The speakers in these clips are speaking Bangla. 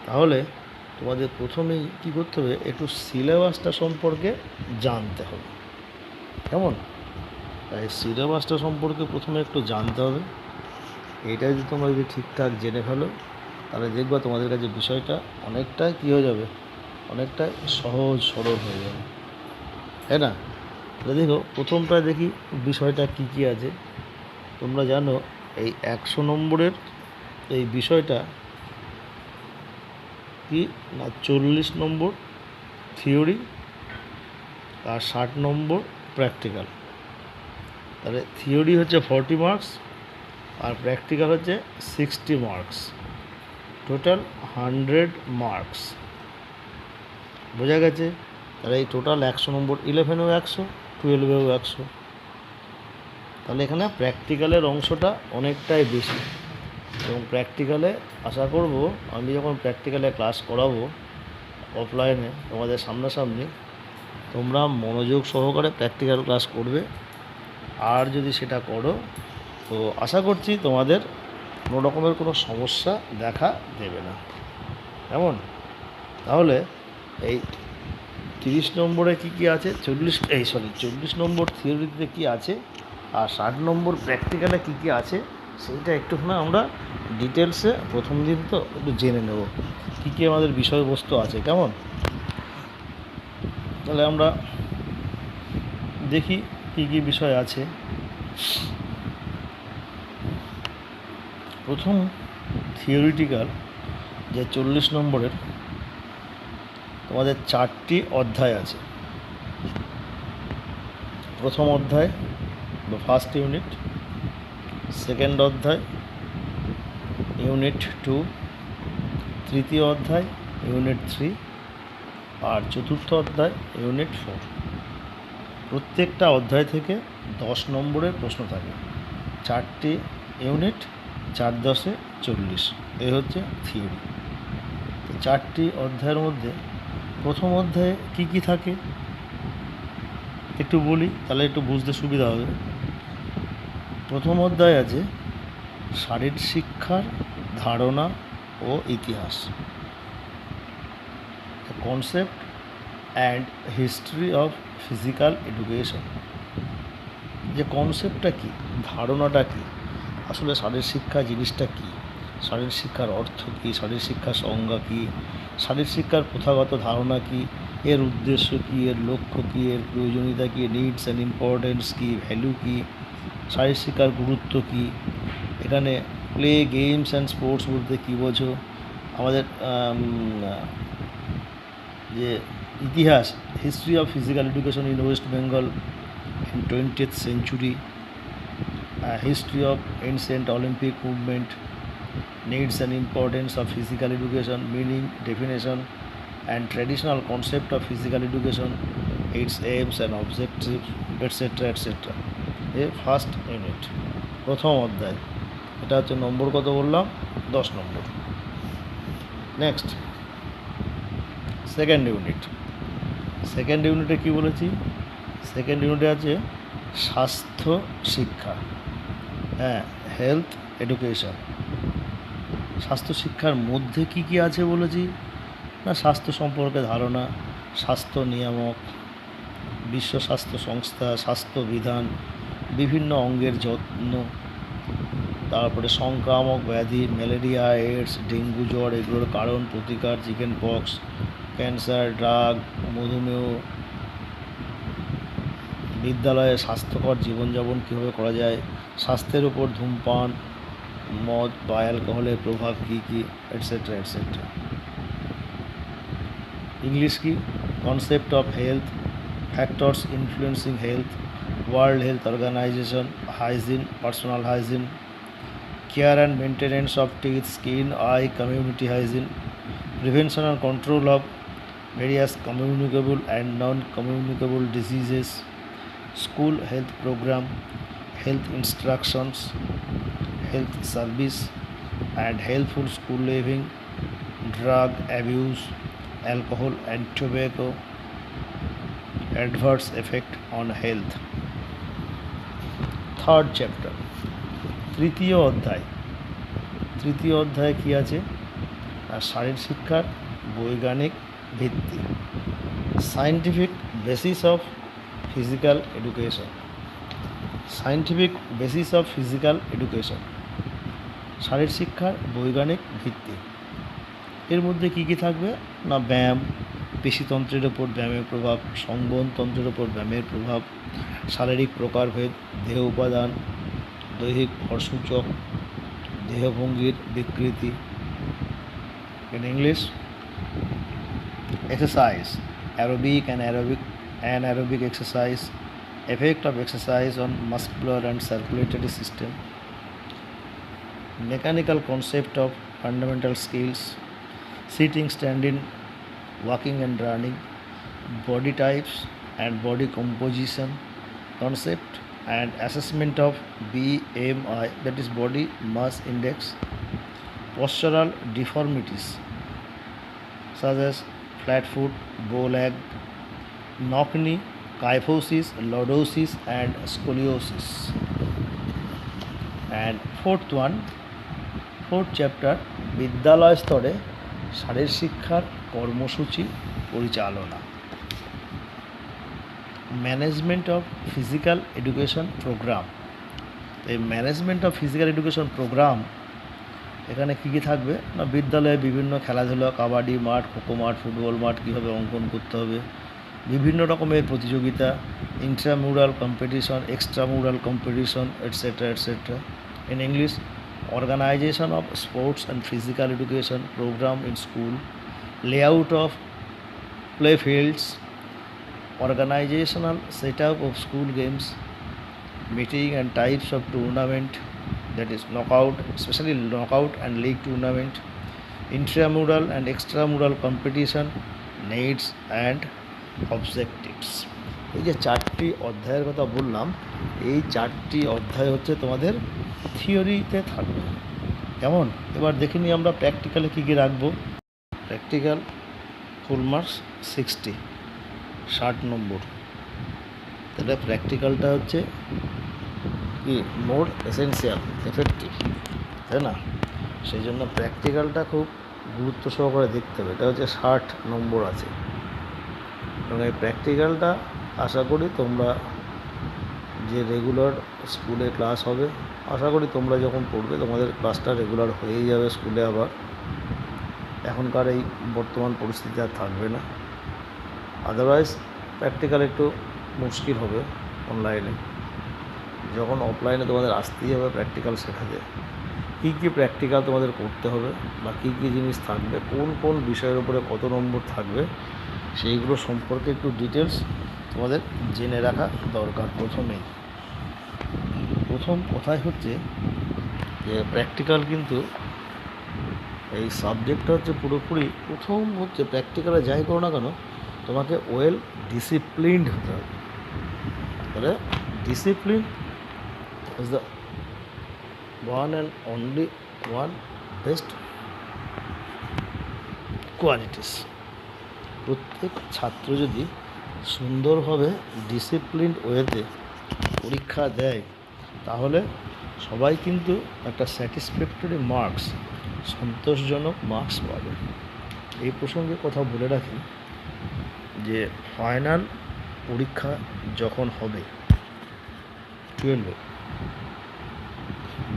তাহলে তোমাদের প্রথমেই কী করতে হবে, একটু সিলেবাসটা সম্পর্কে জানতে হবে। কেমন? তাই সিলেবাসটা সম্পর্কে প্রথমে একটু জানতে হবে। এটা যদি তোমরা যদি ঠিকঠাক জেনে ফেলো, তাহলে দেখবা তোমাদের কাছে বিষয়টা অনেকটাই কী হয়ে যাবে, অনেকটাই সহজ সরল হয়ে যাবে, তাই না? তাহলে দেখো, প্রথমটা দেখি বিষয়টা কী কী আছে। তোমরা জানো এই 100 নম্বরের এই বিষয়টা কি না, 40 নম্বর থিওরি আর 60 নম্বর প্র্যাকটিক্যাল। তাহলে থিওরি হচ্ছে 40 মার্কস আর প্র্যাকটিক্যাল হচ্ছে 60 মার্কস, টোটাল 100 মার্কস। বোঝা গেছে? তাহলে এই টোটাল 100 নম্বর, 11এও 100, 12এও 100। তাহলে এখানে প্র্যাকটিক্যালের অংশটা অনেকটাই বেশি, এবং প্র্যাকটিক্যালে আশা করব আমি যখন প্র্যাকটিক্যালে ক্লাস করাবো অফলাইনে তোমাদের সামনাসামনি, তোমরা মনোযোগ সহকারে প্র্যাকটিক্যাল ক্লাস করবে। আর যদি সেটা করো তো আশা করছি তোমাদের কোনো রকমের কোনো সমস্যা দেখা দেবে না। কেমন? তাহলে এই 30 নম্বরে কী আছে, 40 নম্বর থিওরিতে কী আছে আর 60 নম্বর প্র্যাকটিক্যালে কী আছে, সেইটা একটুখানি আমরা ডিটেলসে প্রথম দিন তো একটু জেনে নেব কী আমাদের বিষয়বস্তু আছে। কেমন? তাহলে আমরা দেখি কী বিষয় আছে। প্রথম থিওরিটিক্যাল যে 40 নম্বরের, তোমাদের 4টি অধ্যায় আছে। প্রথম অধ্যায় বা ফার্স্ট ইউনিট, সেকেন্ড অধ্যায় ইউনিট 2, তৃতীয় অধ্যায় ইউনিট 3 আর চতুর্থ অধ্যায় ইউনিট 4। প্রত্যেকটা অধ্যায় থেকে 10 নম্বরের প্রশ্ন থাকে। 4টি ইউনিট, 4 10 40, এই হচ্ছে থিওরি। তো 4টি অধ্যায়ের মধ্যে প্রথম অধ্যায়ে কী থাকে একটু বলি, তাহলে একটু বুঝতে সুবিধা হবে। প্রথম অধ্যায় আছে শারীর শিক্ষার ধারণা ও ইতিহাস, concept and history of physical education. যে কনসেপ্টটা কী, ধারণাটা কী, আসলে শারীর শিক্ষা জিনিসটা কী, শারীর শিক্ষার অর্থ কী, শারীর শিক্ষার সংজ্ঞা কী, শারীর শিক্ষার প্রথাগত ধারণা কী, এর উদ্দেশ্য কী, এর লক্ষ্য কী, এর প্রয়োজনীয়তা কী, নিডস অ্যান্ড ইম্পর্টেন্স কী, ভ্যালু কী, শারীর শিক্ষার গুরুত্ব কী, এখানে প্লে, গেমস অ্যান্ড স্পোর্টস বলতে কী বোঝো, আমাদের যে ইতিহাস, history of physical education in West Bengal in 20th century, history of ancient Olympic movement, needs and importance of physical education, meaning, definition and traditional concept of physical education, its aims and objectives, etc. etc. এই ফার্স্ট ইউনিট, প্রথম অধ্যায়। এটা হচ্ছে নম্বর কত বললাম, 10 নম্বর। Next second unit. সেকেন্ড ইউনিটে কী বলেছি, সেকেন্ড ইউনিটে আছে স্বাস্থ্য শিক্ষা, হেলথ এডুকেশন। স্বাস্থ্য শিক্ষার মধ্যে কী আছে বলেছি না, স্বাস্থ্য সম্পর্কে ধারণা, স্বাস্থ্য নিয়ামক, বিশ্ব স্বাস্থ্য সংস্থা, স্বাস্থ্য বিধান, বিভিন্ন অঙ্গের যত্ন, তারপরে সংক্রামক ব্যাধি, ম্যালেরিয়া, এইডস, ডেঙ্গু জ্বর, এগুলোর কারণ, প্রতিকার, চিকেন পক্স, ক্যান্সার, ড্রাগ, মধুমেহ, বিদ্যালয়ে স্বাস্থ্যকর জীবনযাপন কীভাবে করা যায়, স্বাস্থ্যের উপর ধূমপান, মদ বা অ্যালকোহলের প্রভাব কী কী, এটসেট্রা এটসেট্রা। ইংলিশ কি, concept of health, factors influencing health, World Health Organization, hygiene, personal hygiene, care and maintenance of teeth, skin, eye, community hygiene, prevention and control of various communicable and non-communicable diseases, school health program, health instructions, health service and healthful school living, drug abuse, alcohol and tobacco, adverse effect on health. Third chapter, তৃতীয় অধ্যায়। তৃতীয় অধ্যায়ে কী আছে, আর শারীর শিক্ষার বৈজ্ঞানিক ভিত্তি, scientific basis of physical education, scientific basis of physical education, শারীর শিক্ষার বৈজ্ঞানিক ভিত্তি। এর মধ্যে কী কী থাকবে না, ব্যায়াম, পেশিতন্ত্রের ওপর ব্যায়ামের প্রভাব, সংবহনতন্ত্রের ওপর ব্যায়ামের প্রভাব, শারীরিক প্রকারভেদ, দেহ উপাদান, দৈহিক ভরসূচক, দেহভঙ্গির বিকৃতি। In English, exercise, aerobic and anaerobic exercise, effect of exercise on muscular and circulatory system, mechanical concept of fundamental skills, sitting, standing, walking and running, body types and body composition concept, and assessment of BMI, that is body mass index, postural deformities such as flat foot, bow leg, knock knee, kyphosis, lordosis and scoliosis. And fourth chapter, বিদ্যালয় স্তরে শারীর শিক্ষার কর্মসূচি পরিচালনা, management of physical education programme. এই management of physical education programme এখানে কী কী থাকবে না, বিদ্যালয়ে বিভিন্ন খেলাধুলা, কাবাডি মাঠ, খোখো মাঠ, ফুটবল মাঠ কীভাবে অঙ্কন করতে হবে, বিভিন্ন রকমের প্রতিযোগিতা, intramural competition, extramural competition, etcetera etcetera. In English, organization of sports and physical education program in school, layout of play fields, organizational setup of school games, meeting and types of tournament, that is knockout, especially knockout and league tournament, intramural and extramural competition, needs and objectives. এই যে চারটি অধ্যায়ের কথা বললাম, এই চারটি অধ্যায় হচ্ছে তোমাদের থিওরিতে থাকবে। কেমন, এবার দেখে নিই আমরা প্র্যাকটিক্যালে কী কী রাখবো। প্র্যাকটিক্যাল ফুল মার্কস 60 নম্বর। তাহলে প্র্যাকটিক্যালটা হচ্ছে কি মোর এসেনশিয়াল এফেক্টিভ, তাই না? সেই জন্য প্র্যাকটিক্যালটা খুব গুরুত্ব সহকারে দেখতে হবে। এটা হচ্ছে 60 নম্বর আছে, এবং এই প্র্যাকটিক্যালটা আশা করি তোমরা যে রেগুলার স্কুলে ক্লাস হবে, আশা করি তোমরা যখন পড়বে তোমাদের ক্লাসটা রেগুলার হয়েই যাবে স্কুলে। আবার এখনকার এই বর্তমান পরিস্থিতি আর থাকবে না, আদারওয়াইজ প্র্যাকটিক্যাল একটু মুশকিল হবে অনলাইনে। যখন অফলাইনে তোমাদের আসতেই হবে প্র্যাকটিক্যাল শেখাতে, কী কী প্র্যাকটিক্যাল তোমাদের করতে হবে বা কী কী জিনিস থাকবে, কোন কোন বিষয়ের উপরে কত নম্বর থাকবে, সেইগুলো সম্পর্কে একটু ডিটেলস তোমাদের জেনে রাখা দরকার। প্রথম কথাই হচ্ছে যে প্র্যাকটিক্যাল কিন্তু এই সাবজেক্টটা হচ্ছে পুরোপুরি, প্রথম হচ্ছে প্র্যাকটিক্যালে যাই করো না কেন তোমাকে ওয়েল ডিসিপ্লিনড হতে হবে। তাহলে discipline is the one and only one best qualities. প্রত্যেক ছাত্র যদি সুন্দরভাবে ডিসিপ্লিনড ওয়েতে পরীক্ষা দেয় তাহলে সবাই কিন্তু একটা স্যাটিসফ্যাক্টরি মার্কস, সন্তোষজনক মার্কস পাবে। এই প্রসঙ্গে কথা বলে রাখি যে ফাইনাল পরীক্ষা যখন হবে 12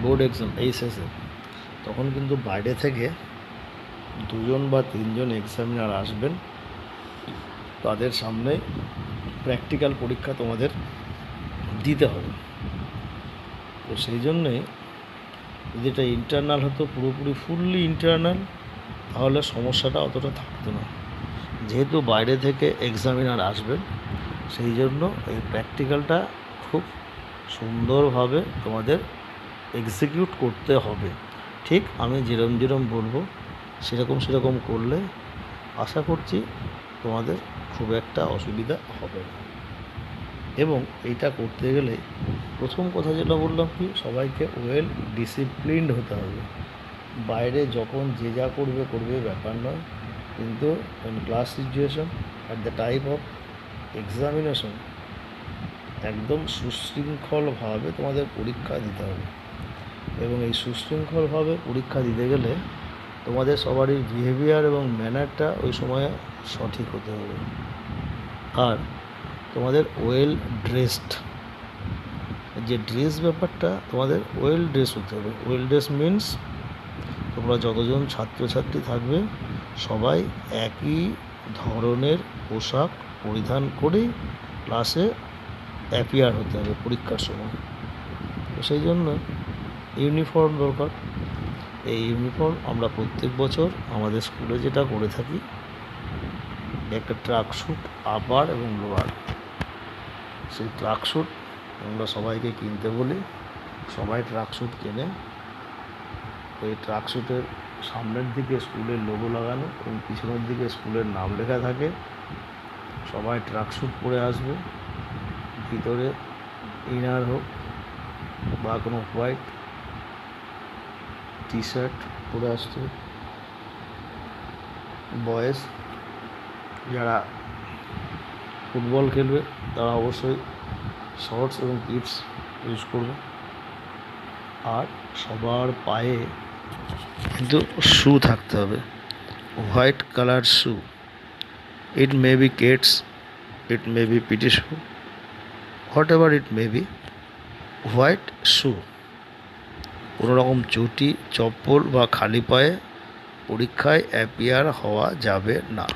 বোর্ড এক্সাম এইচএসে, তখন কিন্তু বাইরে থেকে 2 বা 3 এক্সামিনার আসবেন, তাদের সামনে প্র্যাকটিক্যাল পরীক্ষা তোমাদের দিতে হবে। তো সেই জন্যে যদি এটা ইন্টারনাল হতো, পুরোপুরি ফুললি ইন্টারনাল, তাহলে সমস্যাটা অতটা থাকতো না। যেহেতু বাইরে থেকে এক্সামিনার আসবেন, সেই জন্য এই প্র্যাকটিক্যালটা খুব সুন্দরভাবে তোমাদের এক্সিকিউট করতে হবে। ঠিক আমি যেরকম বলবো সেরকম করলে আশা করছি তোমাদের খুব একটা অসুবিধা হবে না। এবং এইটা করতে গেলে প্রথম কথা যেটা বললাম কি, সবাইকে ওয়েল ডিসিপ্লিনড হতে হবে। বাইরে যখন যে যা করবে ব্যাপার নয়, কিন্তু in class situation at the type of examination একদম সুশৃঙ্খলভাবে তোমাদের পরীক্ষা দিতে হবে। এবং এই সুশৃঙ্খলভাবে পরীক্ষা দিতে গেলে তোমাদের সবারই বিহেভিয়ার এবং ম্যানারটা ওই সময়ে সঠিক হতে হবে। আর তোমাদের ওয়েল ড্রেসড, যে ড্রেস ব্যাপারটা তোমাদের ওয়েল ড্রেস হতে হবে। ওয়েল ড্রেস মিনস তোমরা যতজন ছাত্রছাত্রী থাকবে সবাই একই ধরনের পোশাক পরিধান করেই ক্লাসে অ্যাপিয়ার হতে হবে পরীক্ষার সময়। তো সেই জন্য ইউনিফর্ম দরকার। এই ইউনিফর্ম আমরা প্রত্যেক বছর আমাদের স্কুলে যেটা করে থাকি, একটা ট্রাকস্যুট আপার এবং লোয়ার, সেই ট্রাকস্যুট আমরা সবাইকে কিনতে বলি, সবাই ট্রাকস্যুট কেনে। এই ট্রাকস্যুটের সামনের দিকে স্কুলের লোগো লাগানো এবং পিছনের দিকে স্কুলের নাম লেখা থাকে। সবাই ট্রাকস্যুট পরে আসবে, ভিতরে ইনার হোক বা কোনো হোয়াইট টি শার্ট পরে আসতে। বয়েজ যারা ফুটবল খেলবে তারা অবশ্যই শর্টস এবং কিডস ইউজ করবে। আর সবার পায়ে কিন্তু শু থাকতে হবে, white colour shoe. It may be kids, it may be PT shoe, whatever it may be, white shoe. কোনো রকম চটি, চপ্পল বা খালি পায়ে পরীক্ষায় অ্যাপিয়ার হওয়া যাবে না।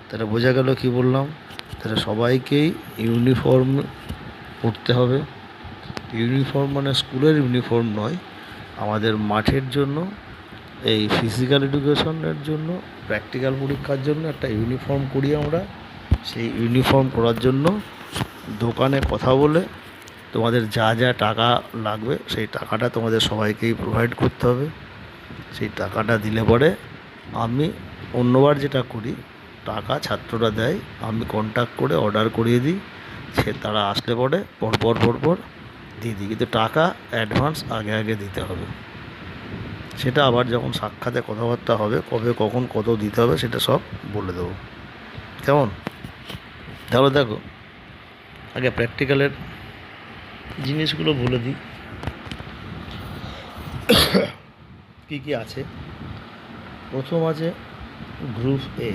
তাহলে বোঝা গেল কি বললাম? তাহলে সবাইকেই ইউনিফর্ম পরতে হবে। ইউনিফর্ম মানে স্কুলের ইউনিফর্ম নয়, আমাদের মাঠের জন্য, এই ফিজিক্যাল এডুকেশনের জন্য, প্র্যাকটিক্যাল পরীক্ষার জন্য একটা ইউনিফর্ম করি আমরা। সেই ইউনিফর্ম করার জন্য দোকানে কথা বলে তোমাদের যা যা টাকা লাগবে সেই টাকাটা তোমাদের সবাইকেই প্রোভাইড করতে হবে। সেই টাকাটা দিলে পরে আমি অন্যবার যেটা করি, টাকা ছাত্ররা দেয়, আমি কন্ট্যাক্ট করে অর্ডার করিয়ে দিই, সে তারা আসলে পরে পরপর দিয়ে দিই। কিন্তু টাকা অ্যাডভান্স আগে দিতে হবে। সেটা আবার যখন সাক্ষাতে কথাবার্তা হবে, কবে কখন কত দিতে হবে সেটা সব বলে দেবো। কেমন? তাহলে দেখো, আগে প্র্যাকটিক্যালের জিনিসগুলো বলে দিই কী কী আছে। প্রথম আছে গ্রুপ এ,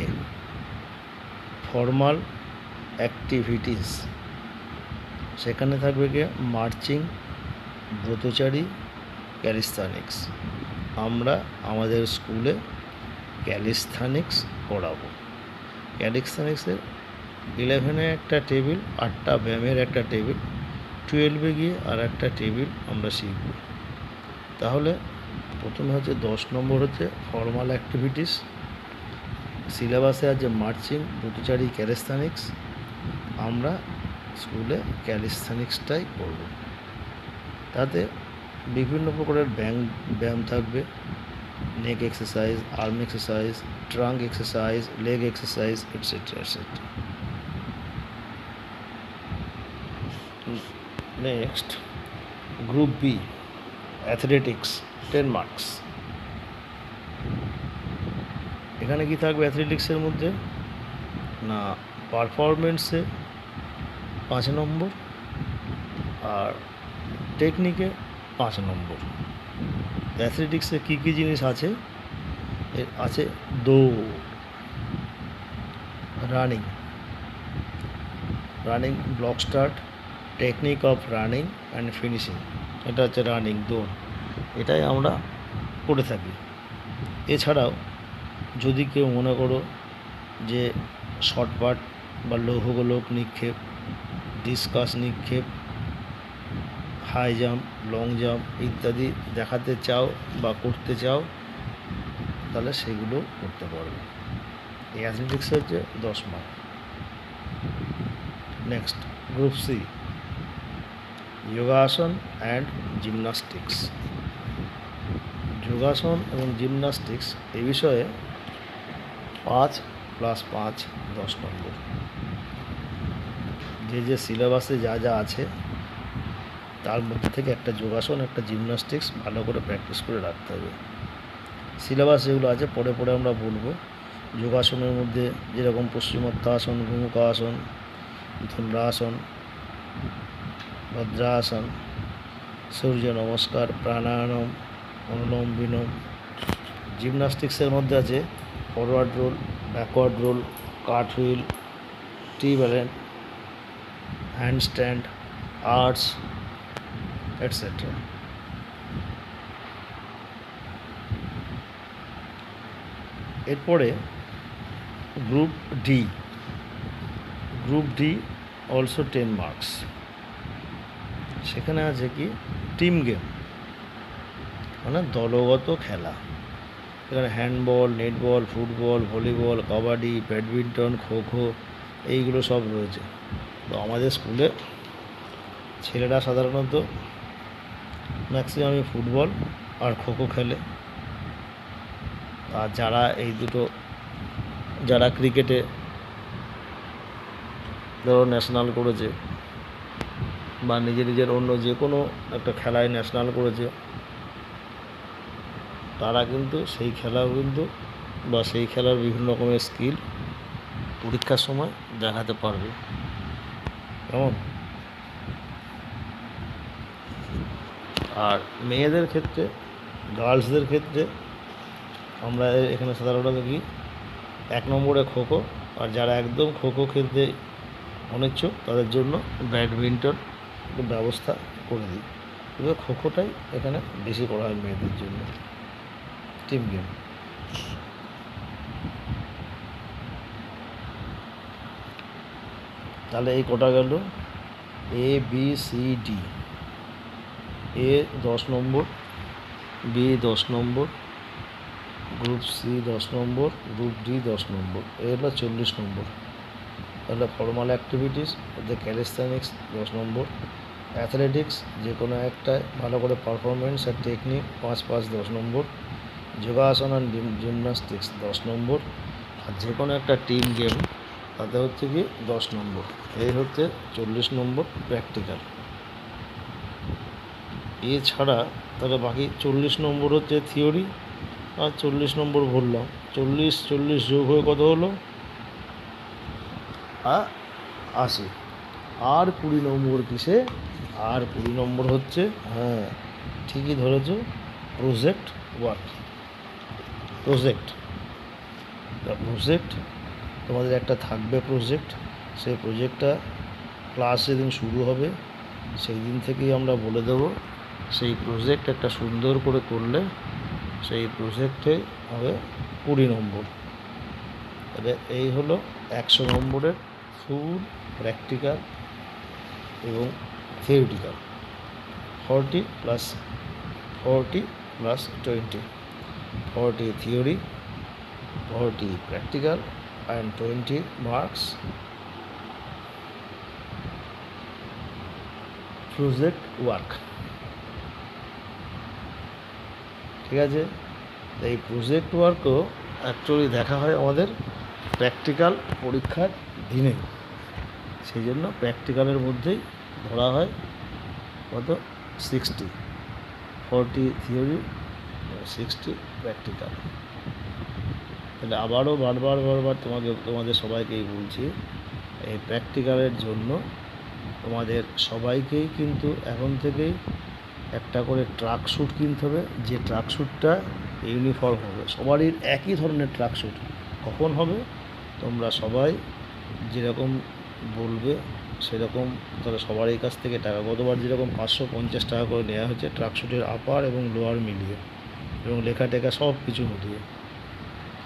ফর্মাল অ্যাক্টিভিটিস। সেখানে থাকবে গিয়ে মার্চিং, ব্রতচারী, ক্যালিস্থেনিক্স। আমরা আমাদের স্কুলে ক্যালিস্থেনিক্স পড়াবো। ক্যালিস্থেনিক্সের 11-এ একটা টেবিল, 8টা ব্যায়ামের একটা টেবিল, 12-এ গিয়ে আর একটা টেবিল আমরা শিখব। তাহলে প্রথমে হচ্ছে 10 নম্বর হচ্ছে ফর্মাল অ্যাক্টিভিটিস। সিলেবাসে আছে মার্চিং, ব্রতচারী, ক্যালিস্থেনিক্স। আমরা স্কুলে ক্যালিস্থেনিক্সটাই করব। তাতে বিভিন্ন প্রকারের ব্যায়াম থাকবে, neck exercise, arm exercise, trunk exercise, leg exercise, etcetera etcetera. Next group B, athletics, 10 marks. এখানে কি থাকবে অ্যাথলেটিক্সের মধ্যে? না, পারফরমেন্সে 5 নম্বর আর টেকনিকে 5 নম্বর। অ্যাথলেটিক্সে কী কী জিনিস আছে? আছে দৌড়, running, block start, technique of running and finishing. এটা হচ্ছে রানিং, দৌড়, এটাই আমরা করে থাকি। এছাড়াও যদি কেউ মনে করো যে শর্টপাট বা লৌহগোলক নিক্ষেপ, ডিসকাস নিক্ষেপ, হাই জাম্প, লং জাম্প ইত্যাদি দেখাতে চাও বা করতে চাও, তাহলে সেগুলো করতে পারবে। এই অ্যাথলেটিক্স হচ্ছে 10 মার্ক। নেক্সট গ্রুপ সি, যোগাসন অ্যান্ড জিমনাস্টিক্স। যোগাসন এবং জিমনাস্টিক্স এই বিষয়ে 5 + 5 10 নম্বর। যে সিলেবাসে যা আছে তার মধ্যে থেকে একটা যোগাসন, একটা জিমনাস্টিক্স ভালো করে প্র্যাকটিস করে রাখতে হবে। সিলেবাস যেগুলো আছে পরে আমরা বলবো। যোগাসনের মধ্যে যেরকম পশ্চিমোত্তাসন, গোমুখাসন, ধনুরাসন, ভদ্রাসন, সূর্য নমস্কার, প্রাণায়াম, অনুলোম বিলোম, জিমনাস্টিক্সের মধ্যে আছে ফরওয়ার্ড রোল, ব্যাকওয়ার্ড রোল, কার্টহুইল, টি ব্যালেন্স, হ্যান্ডস্ট্যান্ড, আর্টস, এটসেট্রা। এরপরে group D. Group D also 10 marks. সেখানে আছে কি টিম গেম, মানে দলগত খেলা। এখানে handball, netball, football, volleyball, kabaddi, badminton, kho kho এইগুলো সব রয়েছে। তো আমাদের স্কুলে ছেলেরা সাধারণত ম্যাক্সিমামই ফুটবল আর খোখো খেলে। আর যারা এই দুটো, যারা ক্রিকেটে ধরো ন্যাশনাল করেছে বা নিজের অন্য যে কোনো একটা খেলায় ন্যাশনাল করেছে, তারা কিন্তু সেই খেলাও কিন্তু বা সেই খেলার বিভিন্ন রকমের স্কিল পরীক্ষার সময় দেখাতে পারবে। কেমন? আর মেয়েদের ক্ষেত্রে, গার্লসদের ক্ষেত্রে আমরা এখানে সাধারণত দেখি 1 নম্বরে খোখো, আর যারা একদম খোখো খেলতে অনিচ্ছুক তাদের জন্য ব্যাডমিন্টন ব্যবস্থা করে দিই। তবে খোখোটাই এখানে বেশি করা হয় মেয়েদের জন্য, টিম গেম। তাহলে এই কটা গেল A B C D. A 10 number, B 10 number, group C 10 number, group D 10 নম্বর, এ হলো 40 নম্বর। তাহলে ফর্মাল অ্যাক্টিভিটিস যে ক্যালিস্থেনিক্স 10 নম্বর, অ্যাথলেটিক্স যে কোনো একটায় ভালো করে পারফরমেন্স আর টেকনিক 5 10 নম্বর, যোগাসন আর জিমনাস্টিক্স 10 নম্বর, আর যে কোনো একটা টিম গেম তাতে হচ্ছে কি 10 নম্বর। এই হচ্ছে 40 নম্বর প্র্যাকটিক্যাল। এছাড়া তাহলে বাকি 40 নম্বর হচ্ছে থিওরি, আর 40 নম্বর বললাম। 40 যোগ হয়ে কত হলো? 80। আর 20 নম্বর কিসে? আর 20 নম্বর হচ্ছে, হ্যাঁ ঠিকই ধরেছ, প্রজেক্ট ওয়ার্ক। প্রজেক্ট তোমাদের একটা থাকবে প্রজেক্ট। সেই প্রজেক্টটা ক্লাস যেদিন শুরু হবে সেই দিন থেকেই আমরা বলে দেবো। সেই প্রজেক্ট একটা সুন্দর করে করলে সেই প্রজেক্টে হবে 20 নম্বর। তাহলে এই হলো 100 নম্বরের ফুল প্র্যাকটিক্যাল এবং theoretical. 40 + 20, 40 theory, 40 practical and 20 marks project work। ঠিক আছে? এই প্রজেক্ট ওয়ার্কও অ্যাকচুয়ালি দেখা হয় আমাদের প্র্যাকটিক্যাল পরীক্ষার দিনে, সেই জন্য প্র্যাকটিক্যালের মধ্যেই ধরা হয় কত 60, 40 থিওরি, 60 প্র্যাকটিক্যাল। তাহলে আবারও বারবার তোমাদের সবাইকেই বলছি, এই প্র্যাকটিক্যালের জন্য তোমাদের সবাইকেই কিন্তু এখন থেকেই একটা করে ট্রাক স্যুট কিনতে হবে। যে ট্রাক স্যুটটা ইউনিফর্ম হবে, সবারই একই ধরনের ট্রাক স্যুট। কখন হবে? তোমরা সবাই যেরকম বলবে সেরকম, তাহলে সবারই কাছ থেকে টাকা, গতবার যেরকম 550 টাকা করে নেওয়া হয়েছে ট্রাক স্যুটের আপার এবং লোয়ার মিলিয়ে এবং লেখা টেখা সব কিছু মিলিয়ে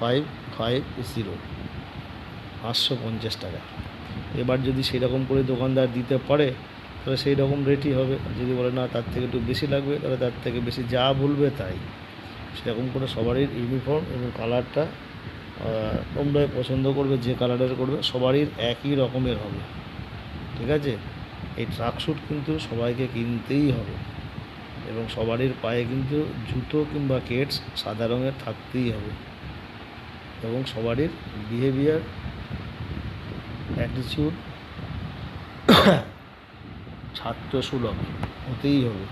550, 550 টাকা। এবার যদি সেরকম করে দোকানদার দিতে পারে তাহলে সেই রকম রেটই হবে। যদি বলে না তার থেকে একটু বেশি লাগবে, তাহলে তার থেকে বেশি, যা বলবে তাই। সেরকম করে সবারই ইউনিফর্ম এবং কালারটা তোমরাই পছন্দ করবে, যে কালারের করবে সবারই একই রকমের হবে। ঠিক আছে? এই ট্রাক স্যুট কিন্তু সবাইকে কিনতেই হবে এবং সবারই পায়ে কিন্তু জুতো কিংবা কেটস সাদা রঙের থাকতেই হবে এবং সবারই বিহেভিয়ার, অ্যাটিটিউড ছাত্রসুলভ হতেই হবে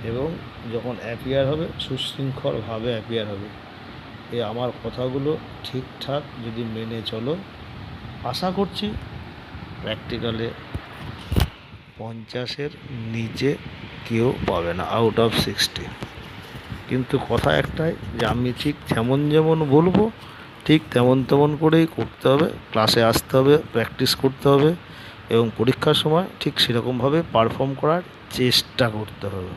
এবং যখন অ্যাপিয়ার হবে সুশৃঙ্খলভাবে অ্যাপিয়ার হবে। আমার কথাগুলো ঠিকঠাক যদি মেনে চলো, আশা করছি প্র্যাকটিক্যালে 50-এর নিচে কেউ পাবে না, আউট অফ 60। কিন্তু কথা একটাই যে আমি ঠিক যেমন যেমন বলবো ঠিক তেমন তেমন করেই করতে হবে, ক্লাসে আসতে হবে, প্র্যাকটিস করতে হবে এবং পরীক্ষার সময় ঠিক সেরকমভাবে পারফর্ম করার চেষ্টা করতে হবে।